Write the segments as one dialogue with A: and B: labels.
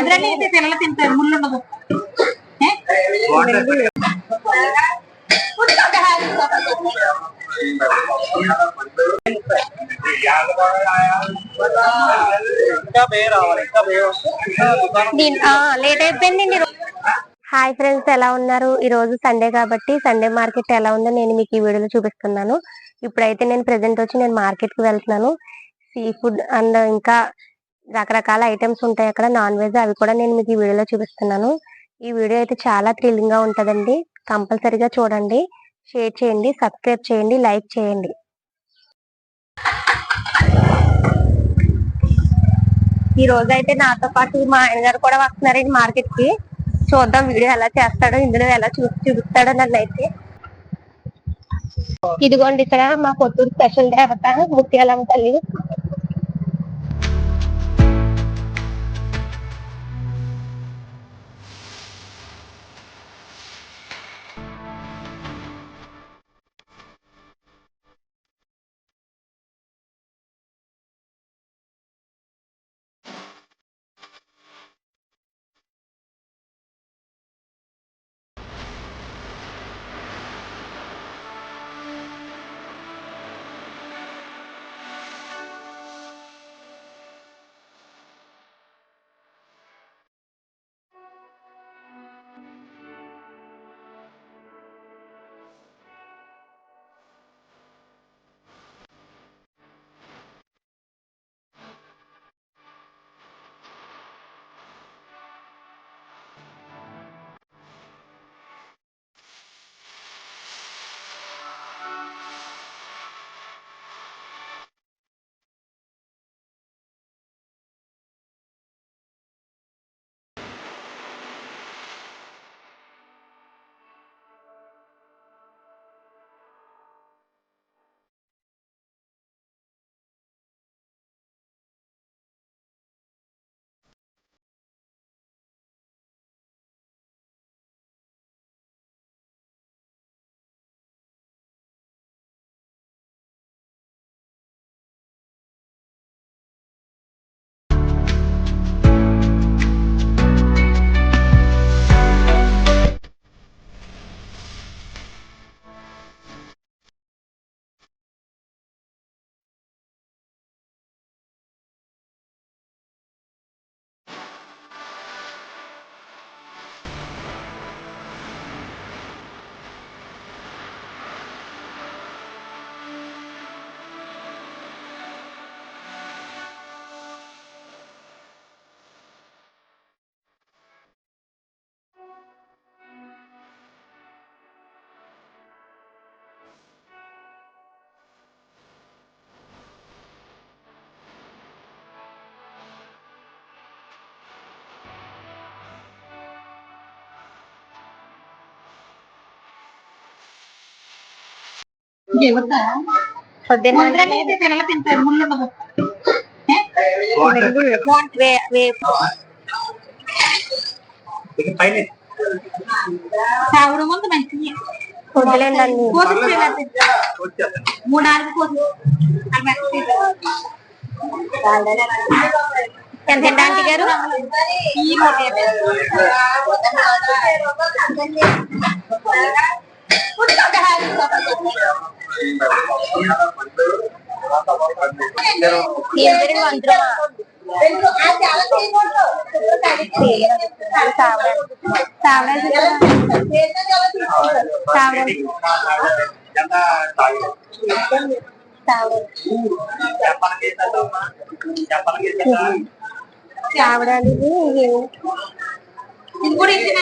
A: పిల్లలు తింటారు ముళ్ళు ఉండదు.
B: లేట్ అయిపోయింది. హాయ్ ఫ్రెండ్స్, ఎలా ఉన్నారు? ఈ రోజు సండే కాబట్టి సండే మార్కెట్ ఎలా ఉందో నేను మీకు ఈ వీడియోలో చూపిస్తున్నాను. ఇప్పుడైతే నేను ప్రెసెంట్ వచ్చి నేను మార్కెట్ కి వెళ్తున్నాను. సీ ఫుడ్ అండ్ ఇంకా రకరకాల ఐటమ్స్ ఉంటాయి అక్కడ, నాన్ వెజ్, అవి కూడా నేను మీకు ఈ వీడియోలో చూపిస్తున్నాను. ఈ వీడియో అయితే చాలా థ్రిల్లింగ్ గా ఉంటదండి. కంపల్సరీగా చూడండి, షేర్ చేయండి, సబ్స్క్రైబ్ చేయండి, లైక్ చేయండి. ఈ రోజు అయితే నాతో పాటు మా ఆయన గారు కూడా వస్తున్నారండి మార్కెట్ కి. చూద్దాం వీడియో ఎలా చేస్తాడో, ఇందులో ఎలా చూపిస్తాడో నన్ను అయితే. ఇదిగోండి ఇక్కడ మా పొత్తూరు స్పెషల్ దేవత ముత్యాలమ్మ తల్లి.
A: పిల్లలు తింటారు ముళ్ళు ఉండదు. ముందు మంచిది 3-4 కోసి
B: ఎంత ఆంటీ గారు? చావడాలు
A: ఇది కూడా ఇచ్చిన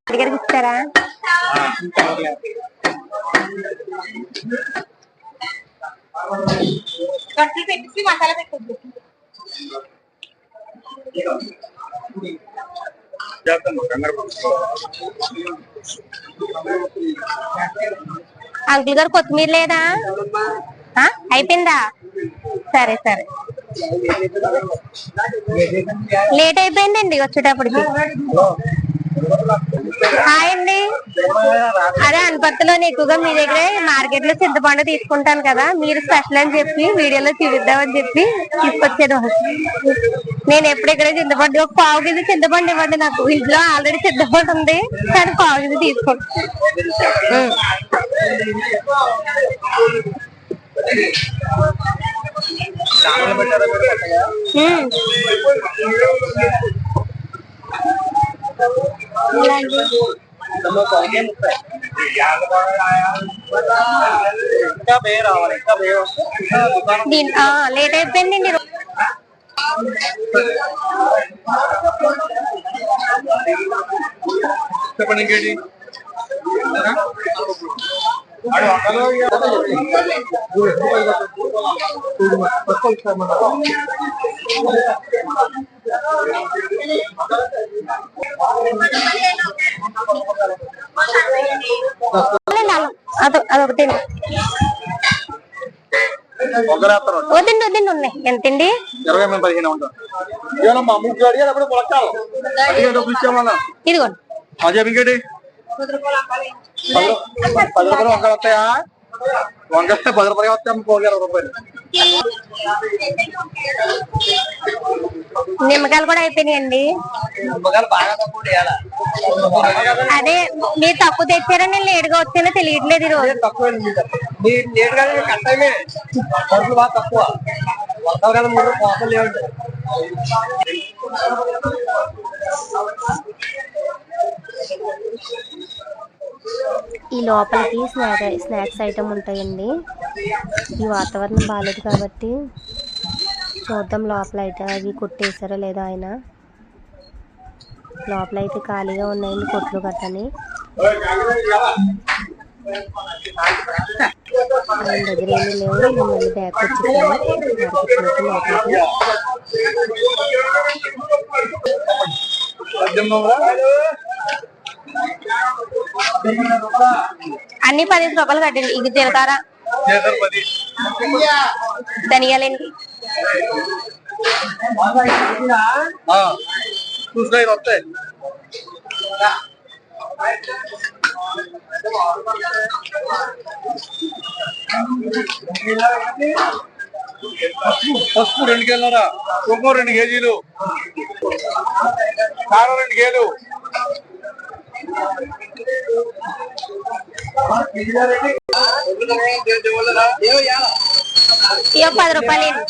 B: దగ్గరికి ఇస్తారా?
A: గట్లు పెట్టి మసాలా పెట్టద్దు.
B: అంకుల్ గారు కొత్తిమీర లేదా? అయిపోయిందా? సరే సరే, లేట్ అయిపోయిందండి వచ్చేటప్పటికి. హాయ్ అండి. అదే అనపర్తిలోని ఎక్కువగా మీ దగ్గరే మార్కెట్ లో చింతపండు తీసుకుంటాను కదా, మీరు స్పెషల్ అని చెప్పి వీడియోలో చూపిద్దామని చెప్పి తీసుకొచ్చాను. నేను ఎప్పుడు ఇక్కడ చింతపండు ఒక పావు కేజీ చింతపండు ఇవ్వండి, నాకు ఇంట్లో ఆల్రెడీ చింతపండు ఉంది కానీ పావు కేజీ తీసుకుంటాను. లేట్ అయిపోయిందండి.
C: చెప్పండి ఇంకేంటి.
B: అదొకటి వద్దండి వద్దండి ఉన్నాయి. ఎంతండి?
C: 15 ఉంటాం.
B: ఇదిగోండి.
C: ఇంకేంటి 10 రూపాయలు వంకాయలు వస్తాయా? వంకాయ 10 రూపాయలు వస్తాయి, 20 రూపాయలు.
B: నిమ్మకాయలు కూడా అయిపోయినాయండి. అదే మీరు తక్కువ తెచ్చారా నేను లేటుగా వచ్చానో తెలియట్లేదు ఈ రోజు. ఈ లోపలికి స్నాక్స్ ఐటమ్ ఉంటాయండి. ఈ వాతావరణం బాగాలేదు కాబట్టి చూద్దాం లోపల అయితే అవి కొట్టేసారో లేదా. ఆయన లోపల అయితే ఖాళీగా ఉన్నాయండి కొట్లు గట్టని. ఆయన దగ్గర ఏమీ లేవు. నేను మళ్ళీ బ్యాగ్ వచ్చేసాను లోపలికి. అన్ని 15 రూపాయలు కట్టండి. ఇది జీలకర్ర, ధనియాలండి.
C: వస్తాయి. పసుపు 2 కేజీలరా, కుంకుమ 2 కేజీలు, కారం 2 కేజీలు.
B: ఇక 10 రూపాయలు.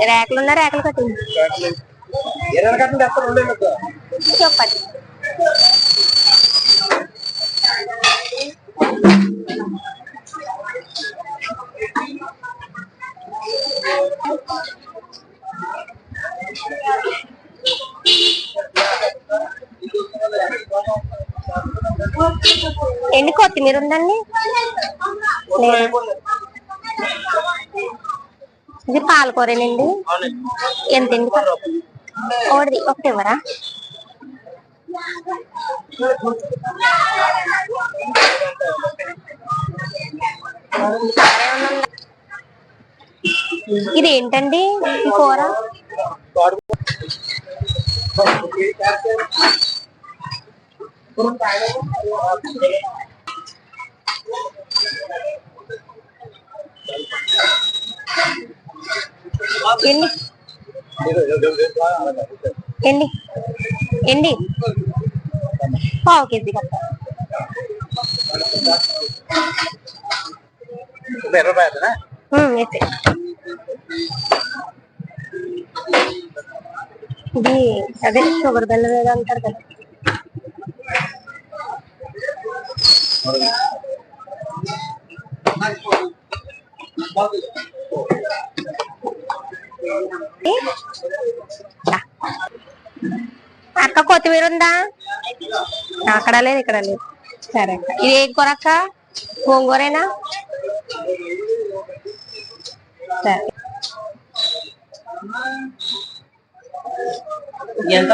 B: రేకలున్నా రేకలు కట్టింది చెప్పండి. ఎండి కొత్తిమీర ఉందండి. ఇది పాలకూరేనండి. ఎంతండి? ఒకటి ఇవ్వరా? ఇది ఏంటండి ఈ కూర? ఎన్ని ఎన్ని పావు కేజీ కట్ట.
C: 20 రూపాయలు.
B: ఇది అదే షుగర్ బెల్లం ఏదో అంటారు కదా. అక్క కొత్తిమీర ఉందా? అక్కడ లేదు ఇక్కడ లేదు. సరే అక్క. ఇది ఏ కూర అక్క? గోంగూరేనా? సరే.
A: ఎంత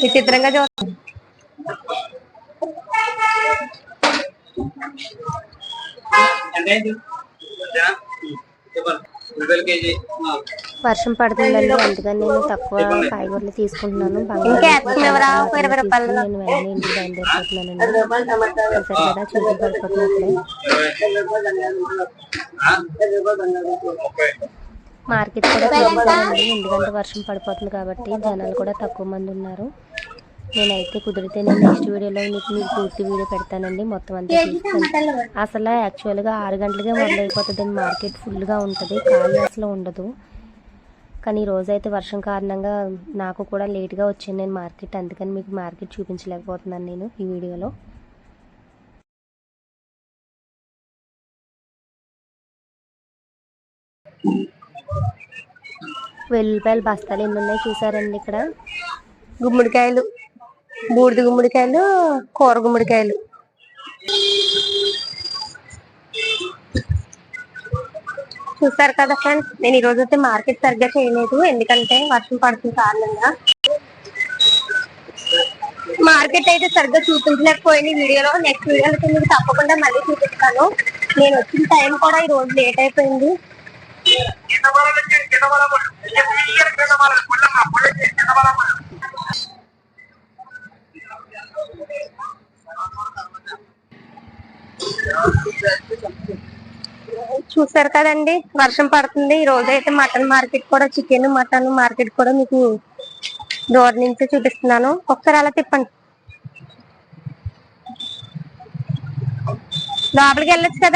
B: విచిత్రంగా చూస్తాను. వర్షం పడుతుందండి, అందుకని నేను తక్కువ కాయగూరలు తీసుకుంటున్నాను. నేను వెంటనే ఇంటికి బయలుదేరిపోతున్నానండి. చూసారు కదా చీకటి పడిపోతున్నట్లే. మార్కెట్ కూడా చూసానండి, ఎందుకంటే వర్షం పడిపోతుంది కాబట్టి జనాలు కూడా తక్కువ మంది ఉన్నారు. నేనైతే కుదిరితే నేను నెక్స్ట్ వీడియోలో మీకు పూర్తి వీడియో పెడతానండి, మొత్తం అంతా చూస్తాను. అసలు యాక్చువల్గా 6 గంటలకే మొదలైపోతుందండి, మార్కెట్ ఫుల్గా ఉంటుంది, ఖాళీ అసలు ఉండదు. కానీ ఈ రోజు అయితే వర్షం కారణంగా నాకు కూడా లేట్గా వచ్చింది నేను మార్కెట్, అందుకని మీకు మార్కెట్ చూపించలేకపోతున్నాను నేను ఈ వీడియోలో. వెల్లుల్లిపాయలు బస్తాలు ఎన్ని ఉన్నాయి చూసారండి. ఇక్కడ గుమ్మడికాయలు, బూడిద గుమ్మడికాయలు, కూర గుమ్మడికాయలు. చూసారు కదా ఫ్రెండ్స్, నేను ఈరోజు అయితే మార్కెట్ సరిగ్గా చేయలేదు, ఎందుకంటే వర్షం పడుతుంది కారణంగా. మార్కెట్ అయితే సరిగ్గా చూపించలేకపోయింది వీడియోలో. నెక్స్ట్ వీడియోలో మీకు తప్పకుండా మళ్ళీ చూపిస్తాను. నేను వచ్చిన టైం కూడా ఈ రోజు లేట్ అయిపోయింది. చూసారు కదండి, వర్షం పడుతుంది. ఈ రోజు అయితే మటన్ మార్కెట్ కూడా, చికెన్ మటన్ మార్కెట్ కూడా మీకు దూరం నుంచి చూపిస్తున్నాను. ఒకసారి అలా తిప్పండి, లోపలికి వెళ్ళొచ్చు కదా.